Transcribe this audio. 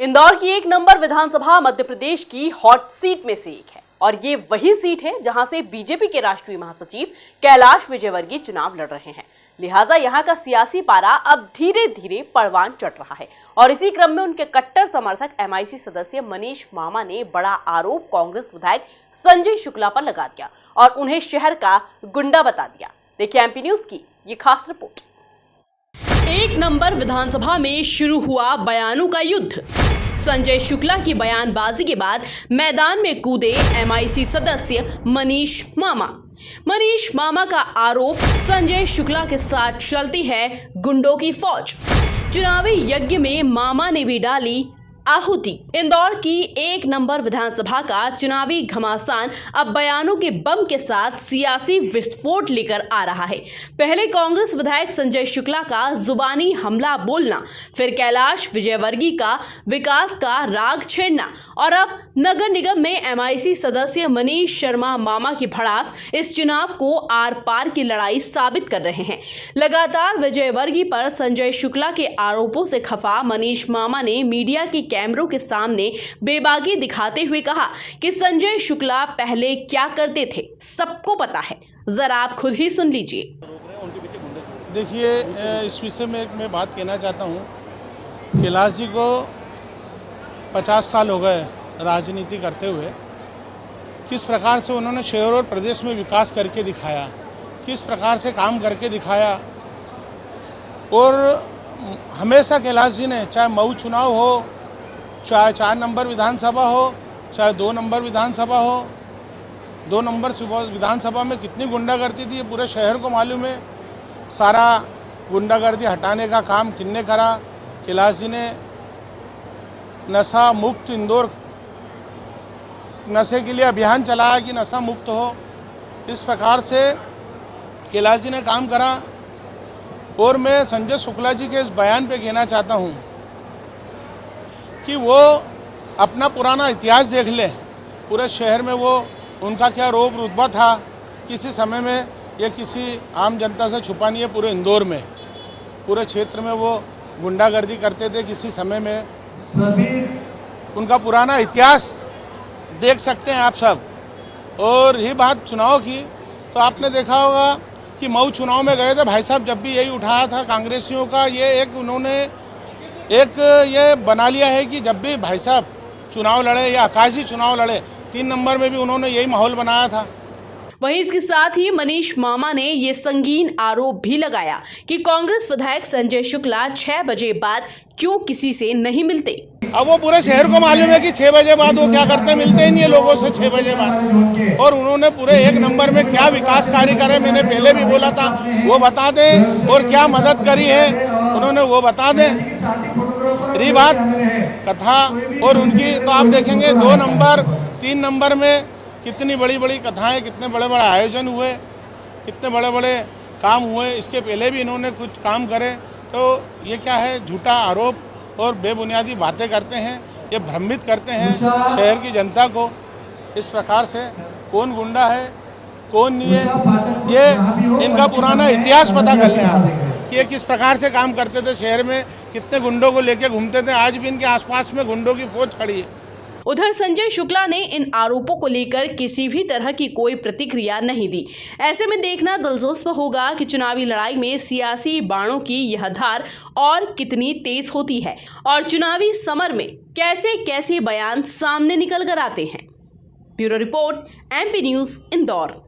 इंदौर की एक नंबर विधानसभा मध्य प्रदेश की हॉट सीट में से एक है और ये वही सीट है जहां से बीजेपी के राष्ट्रीय महासचिव कैलाश विजयवर्गीय चुनाव लड़ रहे हैं। लिहाजा यहां का सियासी पारा अब धीरे धीरे परवान चढ़ रहा है और इसी क्रम में उनके कट्टर समर्थक एमआईसी सदस्य मनीष मामा ने बड़ा आरोप कांग्रेस विधायक संजय शुक्ला पर लगा दिया और उन्हें शहर का गुंडा बता दिया। देखिए एमपी न्यूज की ये खास रिपोर्ट। एक नंबर विधानसभा में शुरू हुआ बयानों का युद्ध। संजय शुक्ला की बयानबाजी के बाद मैदान में कूदे एमआईसी सदस्य मनीष मामा। मनीष मामा का आरोप, संजय शुक्ला के साथ चलती है गुंडों की फौज। चुनावी यज्ञ में मामा ने भी डाली आहुति। इंदौर की एक नंबर विधानसभा का चुनावी घमासान अब बयानों के बम के साथ सियासी विस्फोट लेकर आ रहा है। पहले कांग्रेस विधायक संजय शुक्ला का जुबानी हमला बोलना, फिर कैलाश विजयवर्गीय का विकास का राग छेड़ना और अब नगर निगम में एमआईसी सदस्य मनीष शर्मा मामा की भड़ास इस चुनाव को आर पार की लड़ाई साबित कर रहे हैं। लगातार विजयवर्गीय पर संजय शुक्ला के आरोपों से खफा मनीष मामा ने मीडिया की कैमरों के सामने बेबाकी दिखाते हुए कहा कि संजय शुक्ला पहले क्या करते थे सबको पता है, जरा आप खुद ही सुन लीजिए। देखिए, इस विषय में मैं बात कहना चाहता हूँ। कैलाश जी को 50 साल हो गए राजनीति करते हुए। किस प्रकार से उन्होंने शहर और प्रदेश में विकास करके दिखाया, किस प्रकार से काम करके दिखाया। और हमेशा कैलाश जी ने, चाहे मऊ चुनाव हो, चाहे 4 नंबर विधानसभा हो, चाहे 2 नंबर विधानसभा हो, 2 नंबर विधानसभा में कितनी गुंडागर्दी थी ये पूरे शहर को मालूम है। सारा गुंडागर्दी हटाने का काम किसने करा? कैलाश जी ने नशा मुक्त इंदौर, नशे के लिए अभियान चलाया कि नशा मुक्त हो। इस प्रकार से कैलाश जी ने काम करा। और मैं संजय शुक्ला जी के इस बयान पे कहना चाहता हूँ कि वो अपना पुराना इतिहास देख ले। पूरे शहर में वो उनका क्या रोब रुतबा था, किसी समय में या किसी आम जनता से छुपा नहीं है। पूरे इंदौर में, पूरे क्षेत्र में वो गुंडागर्दी करते थे किसी समय में। सभी उनका पुराना इतिहास देख सकते हैं आप सब। और रही बात चुनाव की, तो आपने देखा होगा कि मऊ चुनाव में गए थे भाई साहब, जब भी यही उठाया था कांग्रेसियों का। ये एक उन्होंने एक ये बना लिया है कि जब भी भाई साहब चुनाव लड़े या आकाशी चुनाव लड़े, 3 नंबर में भी उन्होंने यही माहौल बनाया था। वहीं इसके साथ ही मनीष मामा ने ये संगीन आरोप भी लगाया कि कांग्रेस विधायक संजय शुक्ला 6 बजे बाद क्यों किसी से नहीं मिलते। अब वो पूरे शहर को मालूम है कि 6 बजे बाद वो क्या करते, मिलते ही नहीं है लोगों से 6 बजे बाद। और उन्होंने पूरे एक नंबर में क्या विकास कार्य करे, मैंने पहले भी बोला था, वो बता दें। और क्या मदद करी है उन्होंने, वो बता दें। रही बात कथा और उनकी, तो आप देखेंगे 2 नंबर 3 नंबर में कितनी बड़ी बड़ी कथाएं, कितने बड़े बड़े आयोजन हुए, कितने बड़े बड़े काम हुए। इसके पहले भी इन्होंने कुछ काम करे। तो ये क्या है, झूठा आरोप और बेबुनियादी बातें करते हैं, ये भ्रमित करते हैं शहर की जनता को। इस प्रकार से कौन गुंडा है कौन नहीं है, ये इनका पुराना इतिहास पता कर लें आप कि ये किस प्रकार से काम करते थे शहर में, कितने गुंडों को लेके घूमते थे। आज भी इनके आसपास में गुंडों की फौज खड़ी है। उधर संजय शुक्ला ने इन आरोपों को लेकर किसी भी तरह की कोई प्रतिक्रिया नहीं दी। ऐसे में देखना दिलचस्प होगा कि चुनावी लड़ाई में सियासी बाणों की यह धार और कितनी तेज होती है और चुनावी समर में कैसे कैसे बयान सामने निकल कर आते हैं। Bureau report, MP news, Indore.